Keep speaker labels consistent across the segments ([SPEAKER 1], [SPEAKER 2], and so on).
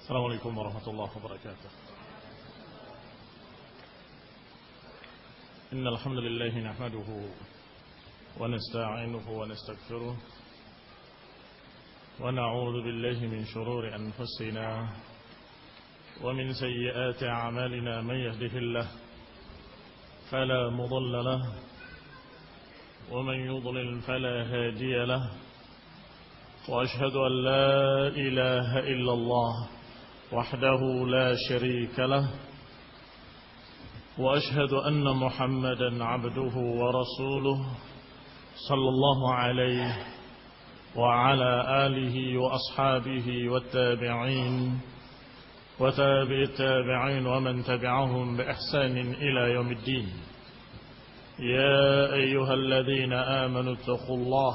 [SPEAKER 1] السلام عليكم ورحمة الله وبركاته. إن الحمد لله نحمده ونستعينه ونستغفره ونعوذ بالله من شرور أنفسنا ومن سيئات أعمالنا. من يهده الله فلا مضل له ومن يضلل فلا هادي له، وأشهد أن لا إله إلا الله وحده لا شريك له، وأشهد أن محمدا عبده ورسوله صلى الله عليه وعلى آله وأصحابه والتابعين وتابع التابعين ومن تبعهم بإحسان إلى يوم الدين. يا أيها الذين آمنوا اتقوا الله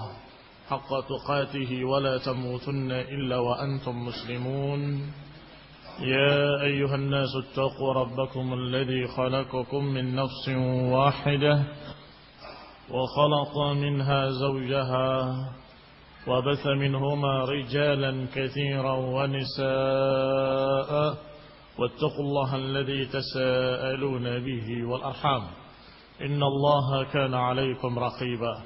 [SPEAKER 1] حق تقاته ولا تموتن إلا وأنتم مسلمون. يا أيها الناس اتقوا ربكم الذي خلقكم من نفس واحدة وخلق منها زوجها وبث منهما رجالا كثيرا ونساء، واتقوا الله الذي تساءلون به والأرحام إن الله كان عليكم رقيبا.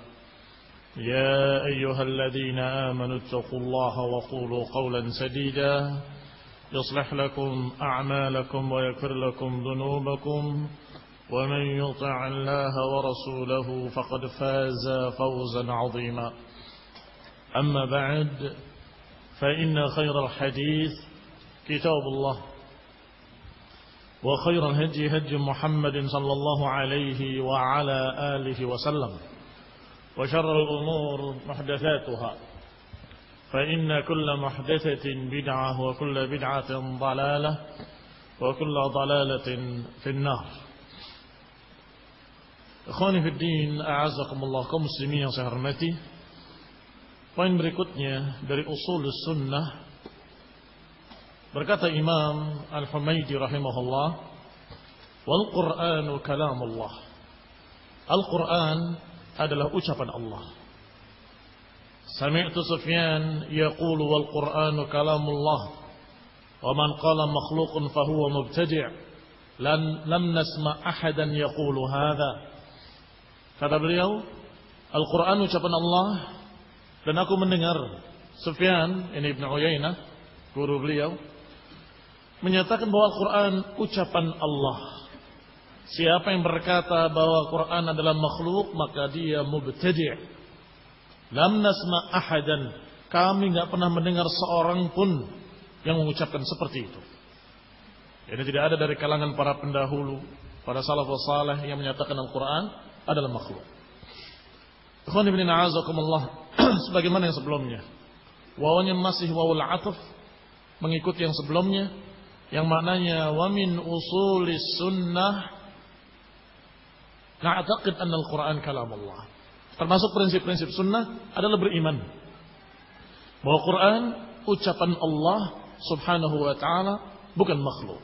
[SPEAKER 1] يا أيها الذين آمنوا اتقوا الله وقولوا قولا سديدا يصلح لكم أعمالكم ويغفر لكم ذنوبكم، ومن يطع الله ورسوله فقد فاز فوزا عظيما. أما بعد، فإن خير الحديث كتاب الله، وخير الهدي هدي محمد صلى الله عليه وعلى آله وسلم، وشر الأمور محدثاتها، فإن كل محدثة بدعة وكل بدعة ضلالة وكل ضلالة في النار. Ikhwani fi din, a'azzakumullah, kaum muslimin yang saya hormati. Poin berikutnya dari usul sunnah, berkata Imam Al-Humaydi rahimahullah, wal Qur'anu kalamullah. Al-Qur'an adalah ucapan Allah. Sami'tu Sufyan yaqulu wal Qur'anu kalamullah wa man qala makhluqun fahuwa mubtadi'. Lam nasma' ahadan yaqulu hadha. Kata beliau, Al-Qur'an ucapan Allah, dan aku mendengar Sufyan, ini Ibn Uyainah, guru beliau, menyatakan bahwa Al-Quran ucapan Allah. Siapa yang berkata bahwa Al-Quran adalah makhluk, maka dia mubtadi'. Lam nasma' ahadan, kami tidak pernah mendengar seorang pun yang mengucapkan seperti itu. Ini tidak ada dari kalangan para pendahulu, para salafus salih yang menyatakan Al-Quran adalah makhluk. Ikhwan ibn a'azakumullah, sebagaimana yang sebelumnya, wawanya masih wawul ataf mengikuti yang sebelumnya, yang maknanya wa min usulis sunnah na'taqid anna al-Quran kalamullah. Termasuk prinsip-prinsip sunnah adalah beriman bahwa Quran ucapan Allah subhanahu wa ta'ala, bukan makhluk.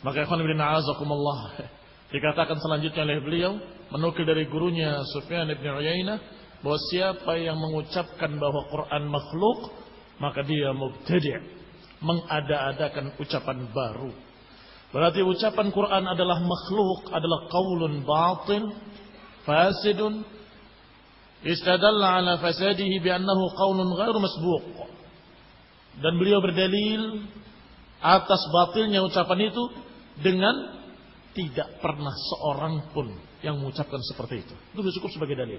[SPEAKER 1] Maka ikhwan ibn a'azakumullah, dikatakan selanjutnya oleh beliau, menukil dari gurunya Sufyan ibn Uyainah, bahwa siapa yang mengucapkan bahwa Quran makhluk, maka dia mubtadi', mengada-adakan ucapan baru. Berarti ucapan Quran adalah makhluk, adalah qaulun batil, fasidun, istadalla ala fasadihi bi'annahu qaulun ghairu masbuq. Dan beliau berdalil atas batilnya ucapan itu dengan tidak pernah seorang pun yang mengucapkan seperti itu. Itu cukup sebagai dalil.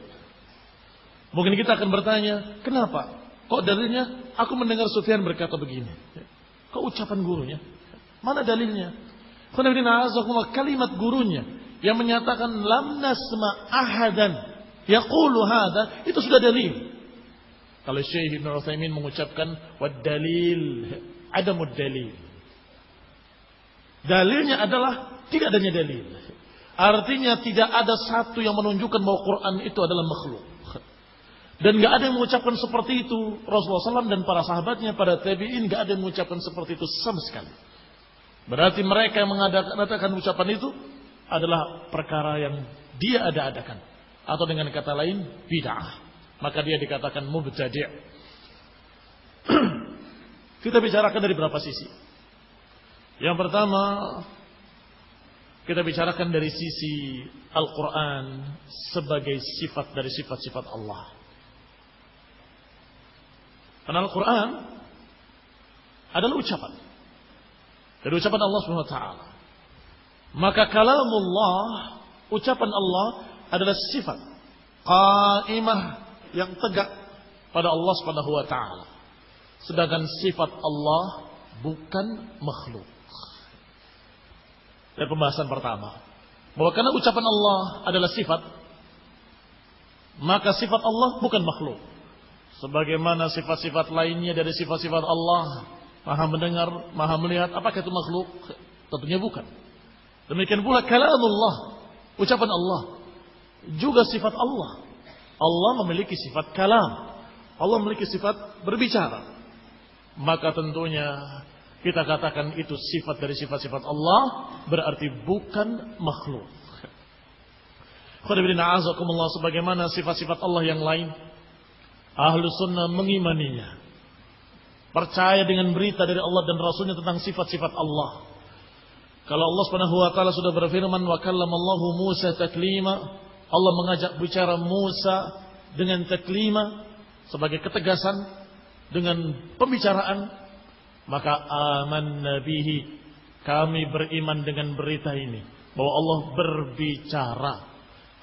[SPEAKER 1] Mungkin kita akan bertanya, kenapa? Kok dalilnya? Aku mendengar Sufyan berkata begini. Kok ucapan gurunya? Mana dalilnya? Kalimat gurunya yang menyatakan lam nasma ahadan yaqulu hadza, itu sudah dalil. Kalau Syekh Ibn Utsaimin mengucapkan wad dalil adamud dalil. Dalilnya adalah tidak adanya dalil. Artinya tidak ada satu yang menunjukkan bahwa Quran itu adalah makhluk. Dan gak ada yang mengucapkan seperti itu. Rasulullah SAW dan para sahabatnya, para tabi'in, gak ada yang mengucapkan seperti itu sama sekali. Berarti mereka yang mengadakan ucapan itu adalah perkara yang dia ada-adakan. Atau dengan kata lain, bid'ah. Maka dia dikatakan mubtadi'. Kita bicarakan dari berapa sisi. Yang pertama, kita bicarakan dari sisi Al-Quran sebagai sifat dari sifat-sifat Allah. Karena Al-Quran adalah ucapan dari ucapan Allah SWT. Maka kalamullah, ucapan Allah adalah sifat qaimah yang tegak pada Allah SWT. Sedangkan sifat Allah bukan makhluk. Dari pembahasan pertama, bahwa karena ucapan Allah adalah sifat, maka sifat Allah bukan makhluk. Sebagaimana sifat-sifat lainnya dari sifat-sifat Allah, maha mendengar, maha melihat, apakah itu makhluk? Tentunya bukan. Demikian pula kalamullah, ucapan Allah, juga sifat Allah. Allah memiliki sifat kalam, Allah memiliki sifat berbicara. Maka tentunya kita katakan itu sifat dari sifat-sifat Allah, berarti bukan makhluk. Sebagaimana sifat-sifat Allah yang lain, ahlu sunnah mengimaninya, percaya dengan berita dari Allah dan Rasulnya tentang sifat-sifat Allah. Kalau Allah Subhanahu wa taala sudah berfirman, wa kallamallahu Musa taklima, Allah mengajak bicara Musa dengan taklima sebagai ketegasan dengan pembicaraan. Maka amanna bihi, kami beriman dengan berita ini, bahwa Allah berbicara.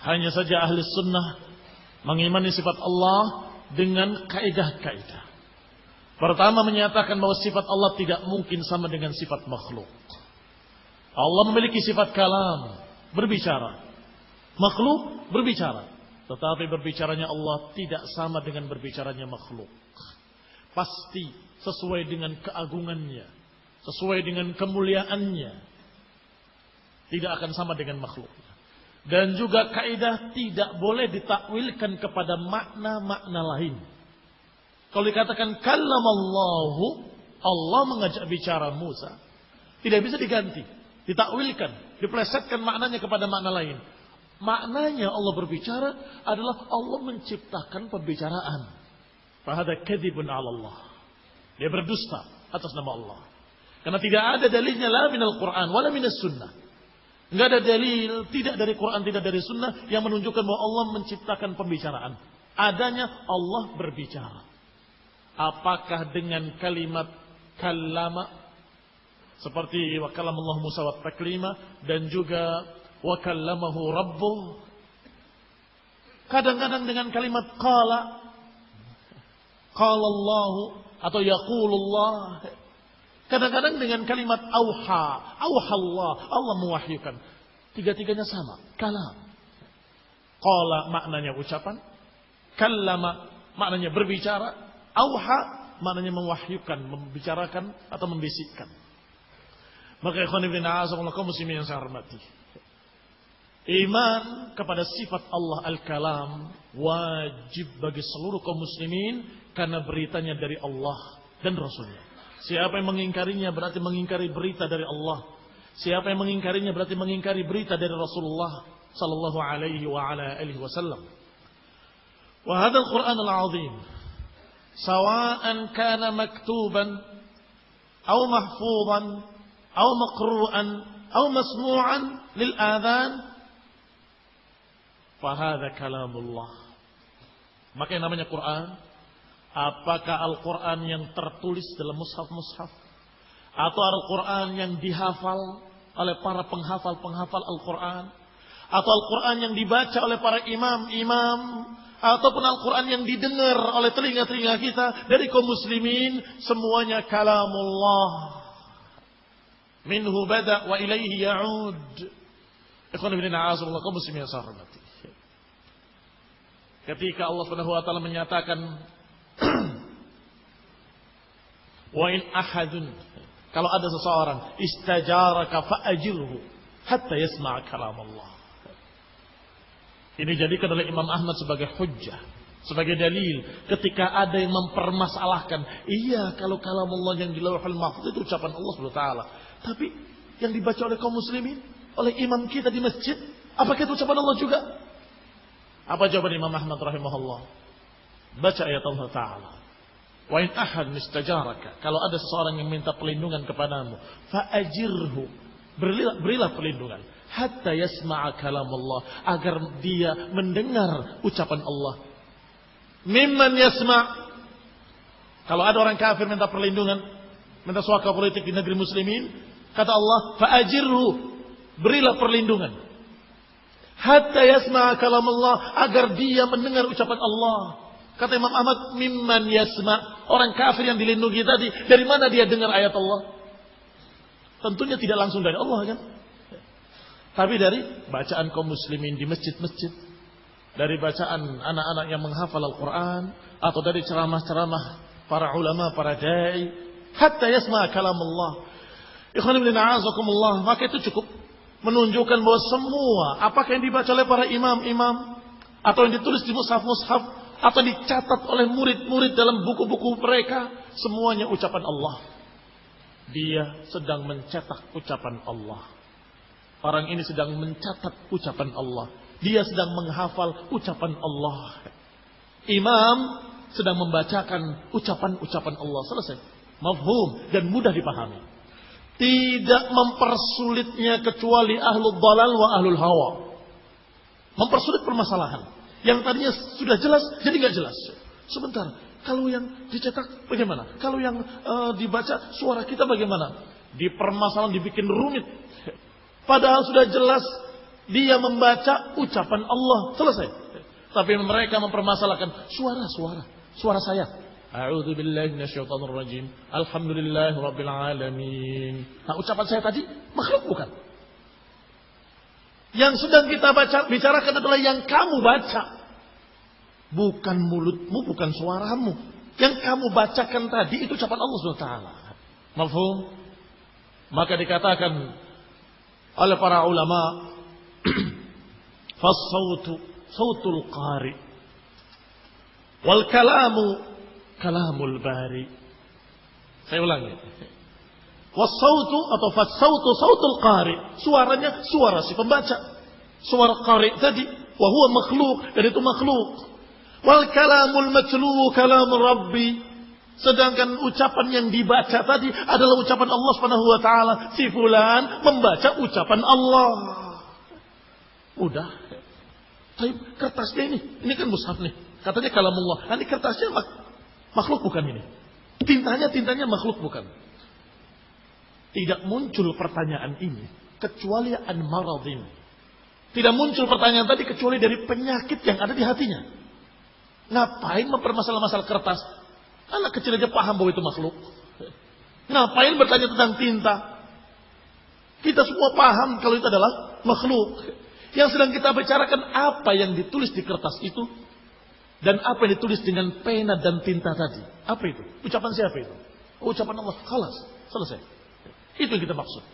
[SPEAKER 1] Hanya saja ahli sunnah mengimani sifat Allah dengan kaidah-kaidah. Pertama, menyatakan bahwa sifat Allah tidak mungkin sama dengan sifat makhluk. Allah memiliki sifat kalam, berbicara. Makhluk berbicara, tetapi berbicaranya Allah tidak sama dengan berbicaranya makhluk. Pasti sesuai dengan keagungannya, sesuai dengan kemuliaannya, tidak akan sama dengan makhluk. Dan juga kaidah tidak boleh ditakwilkan kepada makna-makna lain. Kalau dikatakan kallamallahu, Allah mengajak bicara Musa, tidak bisa diganti, ditakwilkan, diplesetkan maknanya kepada makna lain. Maknanya Allah berbicara adalah Allah menciptakan pembicaraan. Fahada kadzibun 'ala Allah. Dia berdusta atas nama Allah. Karena tidak ada dalilnya la minal Quran wala minas sunnah. Enggak ada dalil, tidak dari Quran, tidak dari sunnah yang menunjukkan bahwa Allah menciptakan pembicaraan. Adanya Allah berbicara. Apakah dengan kalimat kallama seperti wa kallamallahu Musa wa taklima, dan juga wa kallamahu rabbuh. Kadang-kadang dengan kalimat qala Allah atau yaqulullah. Kadang-kadang dengan kalimat auha Allah, Allah mewahyukan. Tiga-tiganya sama, kalam. Qala maknanya ucapan, kallama maknanya berbicara, auha maknanya mewahyukan, membicarakan atau membisikkan. Maka ikhwan fillah a'azakumullah kaum muslimin yang saya hormati, iman kepada sifat Allah al-kalam wajib bagi seluruh kaum muslimin, karena beritanya dari Allah dan Rasulnya. Siapa yang mengingkarinya berarti mengingkari berita dari Allah. Siapa yang mengingkarinya berarti mengingkari berita dari Rasulullah sallallahu alaihi wa ala alihi wasallam. Wa hadzal Qur'an al-'azim sawa'an kana maktuban aw mahfuzan aw maqru'an aw masmu'an lil adhan, fa hadza kalamullah. Maka yang namanya Quran, apakah Al-Quran yang tertulis dalam mushaf-mushaf, atau Al-Quran yang dihafal oleh para penghafal-penghafal Al-Quran, atau Al-Quran yang dibaca oleh para imam-imam, ataupun Al-Quran yang didengar oleh telinga-telinga kita dari kaum muslimin, semuanya kalamullah. Minhu bada wa ilaihi ya'ud. Ikhwan fillah a'azakumullah kaum muslimin yang saya hormati. Ketika Allah Subhanahu wa taala menyatakan wa in ahadun, kalau ada seseorang istajaraka fa'ajirhu hatta yasma' kalam Allah. Ini dijadikan oleh Imam Ahmad sebagai hujjah, sebagai dalil ketika ada yang mempermasalahkan, iya kalau kalam Allah yang di Lauhul Mahfuz itu ucapan Allah Subhanahu wa taala, tapi yang dibaca oleh kaum muslimin, oleh imam kita di masjid, apakah itu ucapan Allah juga? Apa jawaban Imam Ahmad rahimahullah? Baca ayat Allah Ta'ala. Wa in ahad istajaraka, kalau ada seseorang yang minta perlindungan kepadamu, fa'ajirhu, berilah perlindungan, hatta yasma'a kalam Allah, agar dia mendengar ucapan Allah. Mimman yasma', kalau ada orang kafir minta perlindungan, minta suaka politik di negeri muslimin, kata Allah, fa'ajirhu, berilah perlindungan, hatta yasma'a kalam Allah, agar dia mendengar ucapan Allah. Kata Imam Ahmad, mimman yasma', orang kafir yang dilindungi tadi, dari mana dia dengar ayat Allah? Tentunya tidak langsung dari Allah kan? Tapi dari bacaan kaum muslimin di masjid-masjid, dari bacaan anak-anak yang menghafal Al-Quran, atau dari ceramah-ceramah para ulama, para dai, hatta yasma' kalam Allah. Ikhwan fillah a'azakumullah, maka itu cukup menunjukkan bahwa semua apakah yang dibaca oleh para imam-imam, atau yang ditulis di mushaf-mushaf, atau dicatat oleh murid-murid dalam buku-buku mereka, semuanya ucapan Allah. Dia sedang mencetak ucapan Allah. Orang ini sedang mencatat ucapan Allah. Dia sedang menghafal ucapan Allah. Imam sedang membacakan ucapan-ucapan Allah. Selesai. Mafhum dan mudah dipahami. Tidak mempersulitnya kecuali ahlul dalal wa ahlul hawa. Mempersulit permasalahan. Yang tadinya sudah jelas, jadi nggak jelas. Sebentar, kalau yang dicetak bagaimana? Kalau yang dibaca suara kita bagaimana? Di permasalahan dibikin rumit. Padahal sudah jelas dia membaca ucapan Allah, selesai. Tapi mereka mempermasalahkan suara saya. A'udzu billahi minasyaitonir rajim. Alhamdulillahirabbil alamin. Nah, ucapan saya tadi makhluk bukan? Yang sedang kita bicarakan adalah yang kamu baca. Bukan mulutmu, bukan suaramu. Yang kamu bacakan tadi itu ucapan Allah SWT. Mafhum? Maka dikatakan oleh para ulama, fas-sautu sautul qari wal kalamu kalamul bari. Saya ulangi. Was-sautu atau fas-sautu sautul qari, suaranya suara si pembaca. Suara qari tadi, wa huwa makhluk, dan itu makhluk. Wal kalamul matlu kalamur rabbi, sedangkan ucapan yang dibaca tadi adalah ucapan Allah Subhanahu wa taala. Si fulan membaca ucapan Allah. Udah. Tapi kertasnya ini kan mushaf nih. Katanya kalamullah. Nanti kertasnya makhluk bukan ini. Tintanya makhluk bukan. Tidak muncul pertanyaan ini kecuali an maradhin. Tidak muncul pertanyaan tadi kecuali dari penyakit yang ada di hatinya. Ngapain mempermasalah-masalah kertas? Anak kecil aja paham bahwa itu makhluk. Ngapain bertanya tentang tinta? Kita semua paham kalau itu adalah makhluk. Yang sedang kita bicarakan apa yang ditulis di kertas itu dan apa yang ditulis dengan pena dan tinta tadi. Apa itu? Ucapan siapa itu? Ucapan Allah. Khalas, selesai. Itu yang kita maksud.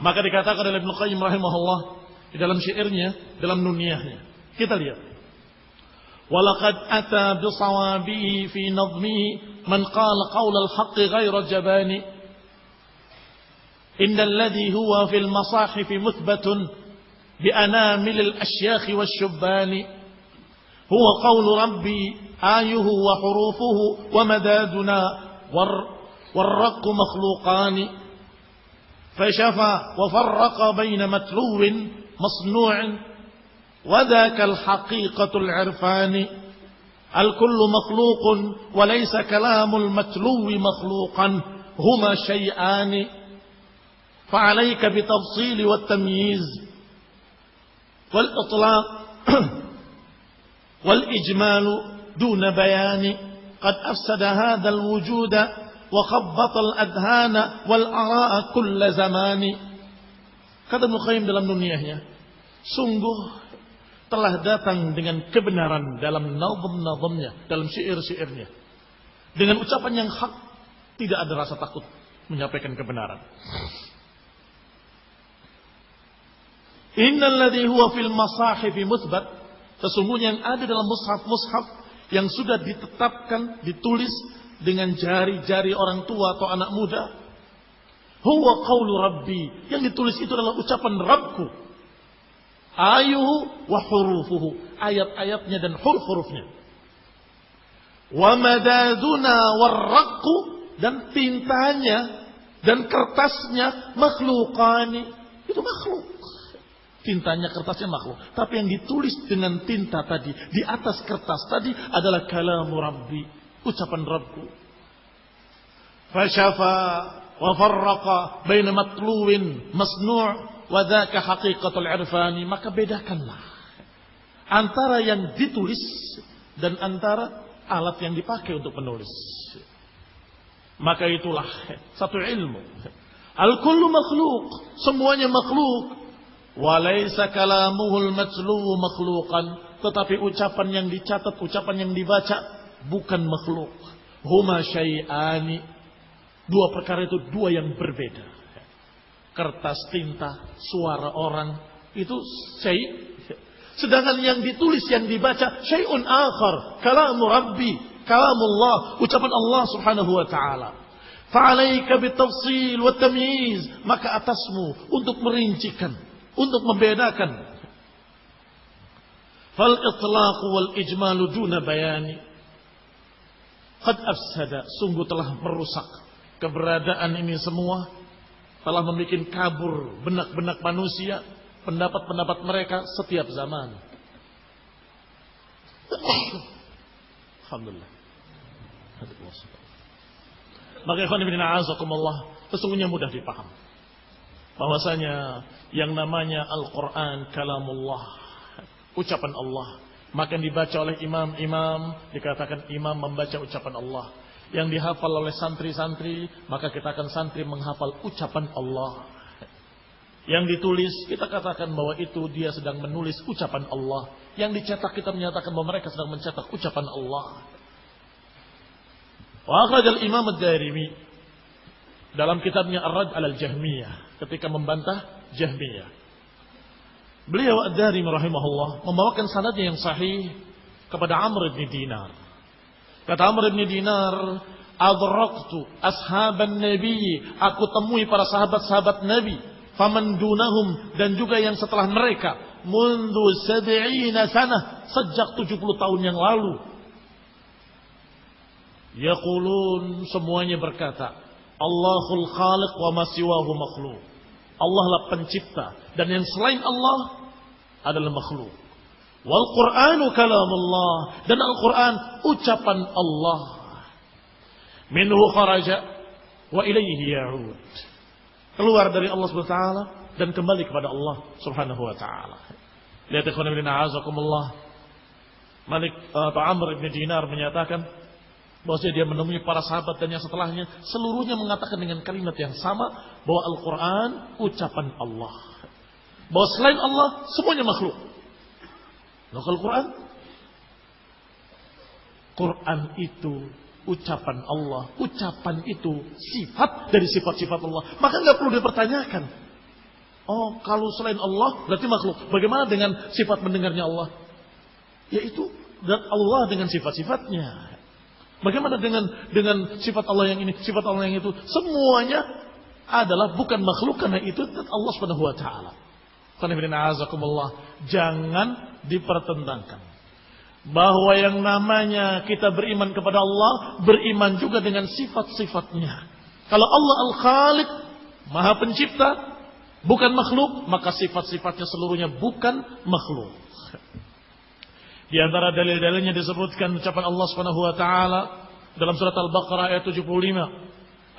[SPEAKER 1] Maka dikatakan oleh Ibnu Qayyim rahimahullah di dalam syairnya, dalam nuniyahnya. Kita lihat. Walaqad ata bisawabihi fi nadmihi man qala qaula al-haqqi ghayra jabani. Innal ladhi huwa fil masahif muthbatun bi anamil al-ashyakh wash-shubbani. Huwa qawlu rabbi ayuhu wa hurufuhu wa madaduna warraqu makhluqani. فشفى وفرق بين متلو مصنوع وذاك الحقيقة العرفان. الكل مخلوق وليس كلام المتلو مخلوقا هما شيئان. فعليك بتفصيل والتمييز والإطلاق والإجمال دون بيان قد أفسد هذا الوجود وخبط الأذهان والآراء كل زمان. Kata Ibnu Qayyim dalam nuniyahnya, sungguh telah datang dengan kebenaran dalam nazm-nazmnya, dalam syair-syairnya. Dengan ucapan yang hak, tidak ada rasa takut menyampaikan kebenaran. Innal ladzi huwa fil masahif muthbat, sesungguhnya yang ada dalam mushaf-mushaf yang sudah ditetapkan, ditulis dengan jari-jari orang tua atau anak muda. Huwa qawlu rabbi, yang ditulis itu adalah ucapan Rabbku. Ayuhu wa hurufuhu, ayat-ayatnya dan huruf-hurufnya. Wa madaduna warraqu, dan tintanya dan kertasnya makhluqani. Itu makhluk. Tintanya, kertasnya makhluk. Tapi yang ditulis dengan tinta tadi di atas kertas tadi adalah kalamu Rabbi, ucapan Rabbku. Fashafa wa farraqa baina matluwin masnu' wa dzaka haqiqatul irfani. Maka bedakanlah antara yang ditulis dan antara alat yang dipakai untuk menulis. Maka itulah satu ilmu. Al-kullu makhluk, semuanya makhluk. Walaysa kalamuhul matluwu makhluqan, tetapi ucapan yang dicatat, ucapan yang dibaca bukan makhluk. Huma syai'ani, dua perkara itu dua yang berbeda. Kertas, tinta, suara orang itu syai'. Sedangkan yang ditulis, yang dibaca syai'un akhar, kalamu Rabbi, kalamullah, ucapan Allah Subhanahu wa taala. Fa'alaika bitafsil wa tamyiz, maka atasmu untuk merincikan, untuk membedakan. Fal itlaq wal ijmal duna bayani qad afsada, sungguh telah merusak keberadaan ini semua, telah membuat kabur benak-benak manusia, pendapat-pendapat mereka setiap zaman. Alhamdulillah. Maka ikhwan fillah azakumullah, sesungguhnya mudah dipaham bahwasanya yang namanya Al-Quran kalamullah, ucapan Allah. Maka yang dibaca oleh imam-imam dikatakan imam membaca ucapan Allah. Yang dihafal oleh santri-santri, maka kita akan santri menghafal ucapan Allah. Yang ditulis, kita katakan bahwa itu dia sedang menulis ucapan Allah. Yang dicetak, kita menyatakan bahwa mereka sedang mencetak ucapan Allah. Wa akhrajal Imam Ad-Darimi dalam kitabnya Ar-Rad 'alal Jahmiyah, ketika membantah Jahmiyah. Beliau Ad-Darimi rahimahullah membawakan sanadnya yang sahih kepada Amr bin Dinar. Kata Amr bin Dinar, "Adraktu ashaban Nabi, aku temui para sahabat-sahabat Nabi, faman dunahum, dan juga yang setelah mereka, mundu 70 sanah, sejak 70 tahun yang lalu. Yaqulun, semuanya berkata, Allahul khaliq wa ma siwahu makhluk. Allah lah pencipta, dan yang selain Allah adalah makhluk. Wal Qur'anu kalamullah, dan Al-Quran ucapan Allah. Minhu kharaja wa ilaihi ya'ud. Keluar dari Allah Subhanahu wa taala dan kembali kepada Allah Subhanahu wa taala. Lihat ikhwan fillah azakumullah. Malik atau Amr bin Dinar menyatakan bahwasanya dia menemui para sahabat dan yang setelahnya seluruhnya mengatakan dengan kalimat yang sama bahwa Al-Quran ucapan Allah. Bahwa selain Allah semuanya makhluk. Nah, Al-Quran, Quran itu ucapan Allah, ucapan itu sifat dari sifat-sifat Allah. Maka nggak perlu dipertanyakan. Oh, kalau selain Allah berarti makhluk. Bagaimana dengan sifat mendengarnya Allah? Yaitu dan Allah dengan sifat-sifatnya. Bagaimana dengan sifat Allah yang ini, sifat Allah yang itu? Semuanya adalah bukan makhluk, karena itu Allah Subhanahu wa taala. Jangan dipertentangkan bahwa yang namanya kita beriman kepada Allah, beriman juga dengan sifat-sifatnya. Kalau Allah Al-Khaliq, Maha Pencipta, bukan makhluk, maka sifat-sifatnya seluruhnya bukan makhluk. Di antara dalil-dalilnya disebutkan ucapan Allah Subhanahu wa taala dalam surat Al-Baqarah ayat 75.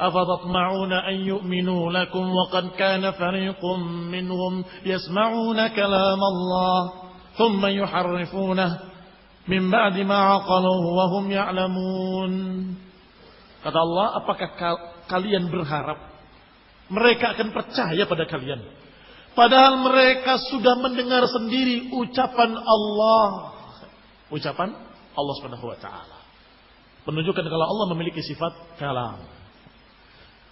[SPEAKER 1] Afatatma'una an yu'minu lakum wa qad kana fariqum minhum yasma'una kalam Allah thumma yuharrifunah min ba'di ma 'aqaluhu wa hum ya'lamun. Kata Allah, apakah kalian berharap mereka akan percaya pada kalian padahal mereka sudah mendengar sendiri ucapan Allah. Ucapan Allah Subhanahu wa taala menunjukkan kalau Allah memiliki sifat kalam.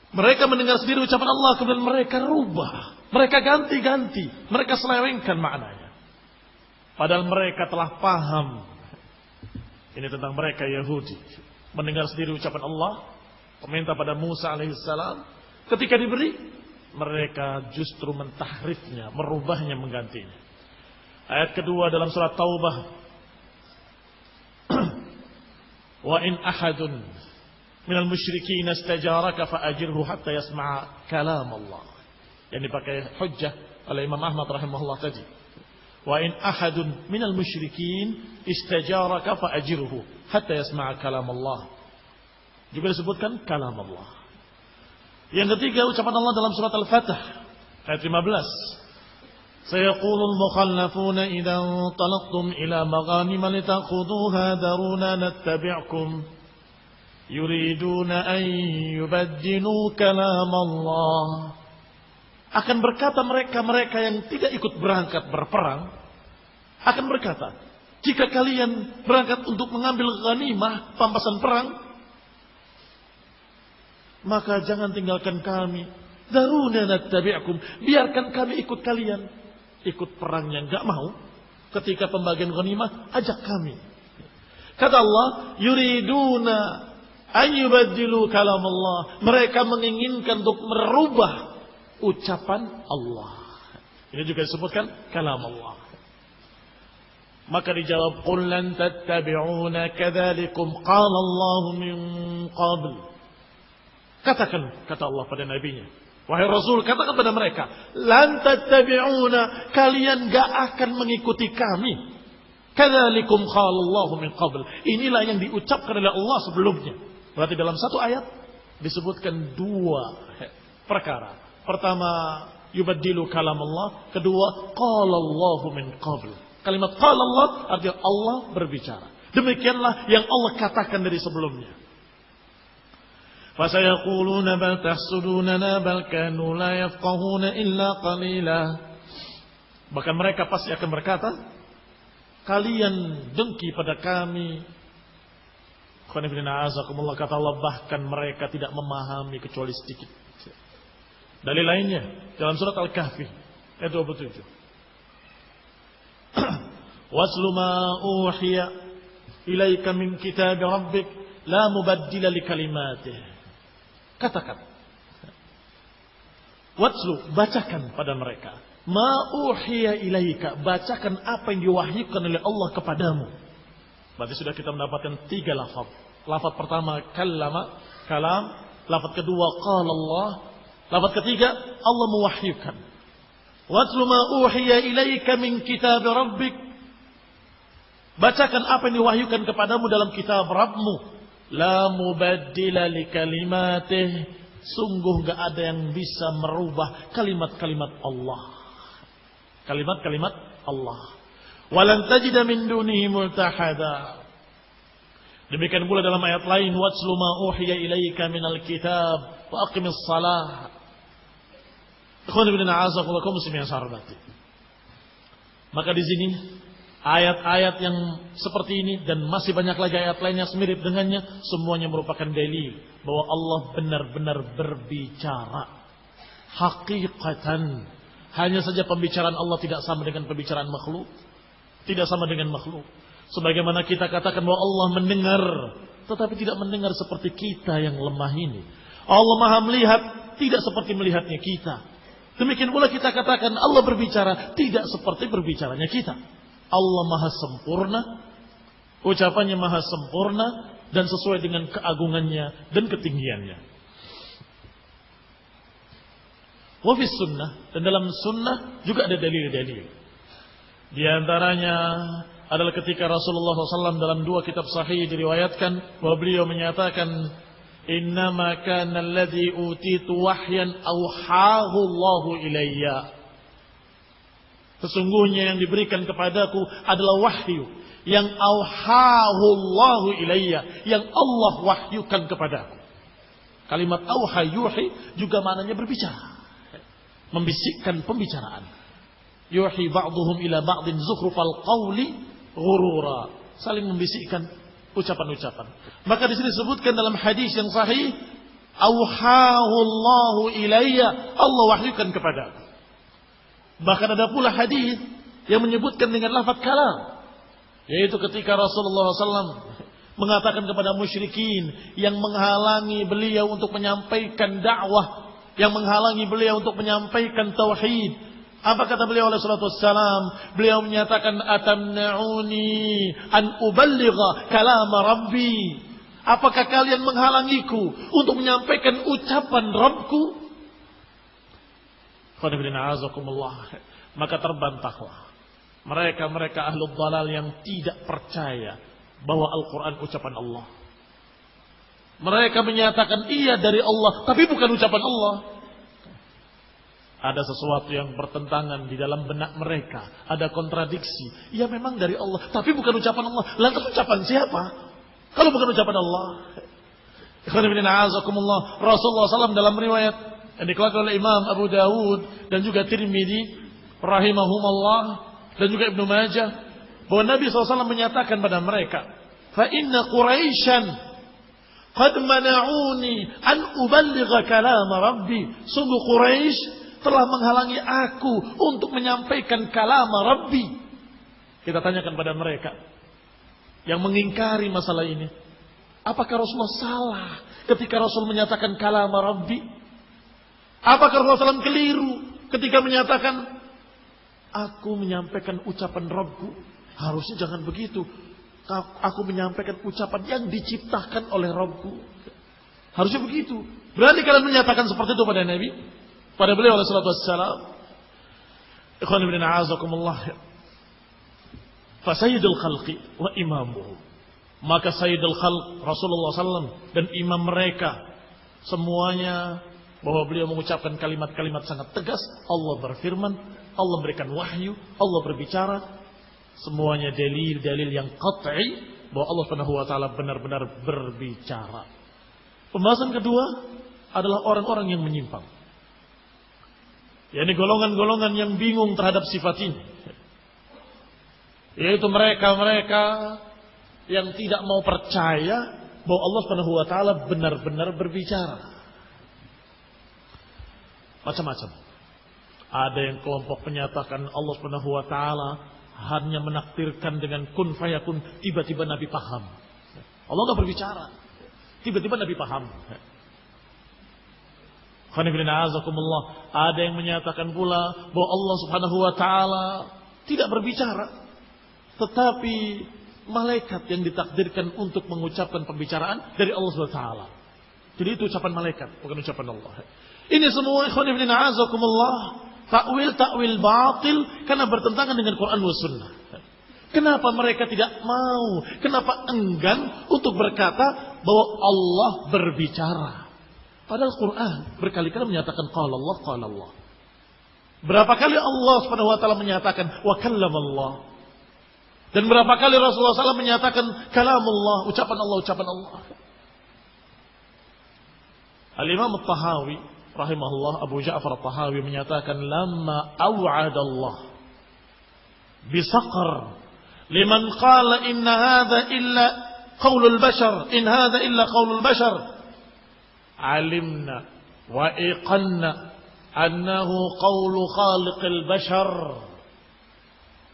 [SPEAKER 1] Mereka mendengar sendiri ucapan Allah, kemudian mereka rubah, mereka ganti-ganti, mereka selewengkan maknanya. Padahal mereka telah paham. Ini tentang mereka Yahudi. Mendengar sendiri ucapan Allah, meminta pada Musa alaihissalam. Ketika diberi, mereka justru mentahrifnya, merubahnya, menggantinya. Ayat kedua dalam surat Taubah. Wa in ahadun minal musyrikin istajaraka fa'ajirhu hatta yasma'a kalam Allah. Yang dipakai hujjah oleh Imam Ahmad rahimahullah tadi. Wa in ahadun minal musyrikin istajaraka fa'ajirhu hatta yasma'a kalam Allah. Juga disebutkan kalam Allah. Yang ketiga ucapan Allah dalam surat Al-Fatih ayat 15. سيقول المخلفون إذا انطلقتم إلى مغانم لتأخذوها ذرونا نتبعكم يريدون أن يبدلوا كلام الله. Akan berkata mereka yang tidak ikut berangkat berperang, akan berkata, jika kalian berangkat untuk mengambil ghanimah, pampasan perang, maka jangan tinggalkan kami. Daruna nattabi'akum, biarkan kami ikut kalian. Ikut perangnya enggak mau. Ketika pembagian ghanimah, ajak kami. Kata Allah, yuriduna an yubaddilu kalam Allah. Mereka menginginkan untuk merubah ucapan Allah. Ini juga disebutkan kalam Allah. Maka dijawab, qul lan tattabi'una kadzalikum qala Allah min qabl. Katakan, kata Allah pada nabinya, wahai Rasul, katakan pada mereka, lan tattabi'una, kalian gak akan mengikuti kami. Kadzalikum qala Allah min qabl. Inilah yang diucapkan oleh Allah sebelumnya. Berarti dalam satu ayat disebutkan dua perkara. Pertama, yubaddilu kalam Allah. Kedua, qala Allah min qabl. Kalimat qala Allah artinya Allah berbicara. Demikianlah yang Allah katakan dari sebelumnya. Fasayaquluna bal tahsudunana bal kanu la yafqahuna illa qalila. Bahkan mereka pasti akan berkata, kalian dengki pada kami. Kata Allah, bahkan mereka tidak memahami kecuali sedikit. Dalil lainnya dalam surat Al-Kahfi ayat 27. Waslu ma uhiya ilaika min kitab rabbik la mubaddila li kalimatih. Katakan, watslu, bacakan pada mereka, ma'uhiya ilaika, bacakan apa yang diwahyukan oleh Allah kepadamu. Berarti sudah kita mendapatkan 3 lafaz. Lafaz pertama kallama, kalam. Lafaz kedua qala Allah. Lafaz ketiga Allah mewahyukan. Watslu ma'uhiya ilaika min kitab rabbik, bacakan apa yang diwahyukan kepadamu dalam kitab Rabbmu. La mubaddila li kalimatih, sungguh gak ada yang bisa merubah kalimat-kalimat Allah. Kalimat-kalimat Allah. Walan tajida min dunihi multahada. Demikian pula dalam ayat lain, watslu ma uhiya ilaika minal kitab wa aqimis salah. Ikhwan ibn a'azakumullah muslimin sarabati. Maka di sini ayat-ayat yang seperti ini dan masih banyak lagi ayat lainnya semirip dengannya, semuanya merupakan dalil bahwa Allah benar-benar berbicara. Hakikatan, hanya saja pembicaraan Allah tidak sama dengan pembicaraan makhluk, tidak sama dengan makhluk. Sebagaimana kita katakan bahwa Allah mendengar, tetapi tidak mendengar seperti kita yang lemah ini. Allah Maha melihat, tidak seperti melihatnya kita. Demikian pula kita katakan Allah berbicara, tidak seperti berbicaranya kita. Allah Maha sempurna, ucapannya Maha sempurna dan sesuai dengan keagungannya dan ketinggiannya. Wafis sunnah, dan dalam sunnah juga ada dalil-dalil. Di antaranya adalah ketika Rasulullah SAW dalam 2 kitab sahih diriwayatkan bahwa beliau menyatakan, innama kana alladhi utitu wahyan awhahu Allahu ilayya. Sesungguhnya yang diberikan kepadaku adalah wahyu yang auhahu Allahu ilayya, yang Allah wahyukan kepadaku. Kalimat auha yuhi juga maknanya berbicara, membisikkan pembicaraan. Yuhi ba'duhum ila ba'din zukhrufal qawli ghurura, saling membisikkan ucapan-ucapan. Maka di sini disebutkan dalam hadis yang sahih, auhahu Allahu ilayya, Allah wahyukan kepadaku. Bahkan ada pula hadis yang menyebutkan dengan lafaz kalam, yaitu ketika Rasulullah SAW mengatakan kepada musyrikin yang menghalangi beliau untuk menyampaikan dakwah, yang menghalangi beliau untuk menyampaikan tauhid. Apa kata beliau alaihi salatu wassalam? Beliau menyatakan, atamna'uni an uballigha kalam rabbi. Apakah kalian menghalangiku untuk menyampaikan ucapan Rabbku? Maka terbantahlah mereka ahlul dhalal yang tidak percaya bahwa Al-Quran ucapan Allah. Mereka menyatakan iya dari Allah, tapi bukan ucapan Allah. Ada sesuatu yang bertentangan di dalam benak mereka. Ada kontradiksi. Ya memang dari Allah, tapi bukan ucapan Allah. Lantas ucapan siapa? Kalau bukan ucapan Allah. Rasulullah SAW dalam riwayat yang dikeluarkan oleh Imam Abu Dawud dan juga Tirmidzi rahimahumullah dan juga Ibnu Majah, bahwa Nabi SAW menyatakan pada mereka, fa inna Quraisyan qad mana'uni an uballigha kalam Rabbi. Sungguh Quraisy telah menghalangi aku untuk menyampaikan kalam Rabbi. Kita tanyakan pada mereka yang mengingkari masalah ini, apakah Rasulullah salah ketika Rasul menyatakan kalam Rabbi? Apakah Rasulullah SAW keliru ketika menyatakan aku menyampaikan ucapan Rabbku? Harusnya jangan begitu. Aku menyampaikan ucapan yang diciptakan oleh Rabbku. Harusnya begitu. Berarti kalian menyatakan seperti itu pada Nabi, pada beliau alaihi salatu wassalam. Ikhwan ibn a'azakumullah. Fa sayyidul khalqi wa imamuhu. Maka sayyidul khalq Rasulullah SAW dan imam mereka semuanya, bahwa beliau mengucapkan kalimat-kalimat sangat tegas. Allah berfirman, Allah berikan wahyu, Allah berbicara. Semuanya dalil-dalil yang qat'i bahwa Allah Subhanahu wa taala benar-benar berbicara. Pembahasan kedua adalah orang-orang yang menyimpang. yakni golongan-golongan yang bingung terhadap sifat ini. Yaitu mereka-mereka yang tidak mau percaya bahwa Allah Subhanahu wa taala benar-benar berbicara. Macam-macam. Ada yang kelompok menyatakan Allah Subhanahu wa taala hanya menakdirkan dengan kun fayakun, tiba-tiba Nabi paham. Allah enggak berbicara. Tiba-tiba Nabi paham. Ada yang menyatakan pula bahwa Allah Subhanahu wa taala tidak berbicara, tetapi malaikat yang ditakdirkan untuk mengucapkan pembicaraan dari Allah Subhanahu wa taala. Jadi itu ucapan malaikat, bukan ucapan Allah. Ini semua takwil batil karena bertentangan dengan Quran dan Sunnah. Kenapa mereka tidak mau? Kenapa enggan untuk berkata bahwa Allah berbicara? Padahal Quran berkali-kali menyatakan qala Allah, qala Allah. Berapa kali Allah Subhanahu wa taala menyatakan wa kallamallah? Dan berapa kali Rasulullah SAW menyatakan kalamullah, ucapan Allah, ucapan Allah. Al-Imam At-Tahawi rahimahullah, Abu Ja'far At-Tahawi menyatakan lamma aw'adallah bisaqar liman qala inna hadha illa qaulul bashar, in hadha illa qaulul bashar, alimna wa iqanna annahu qaulu khaliqil bashar.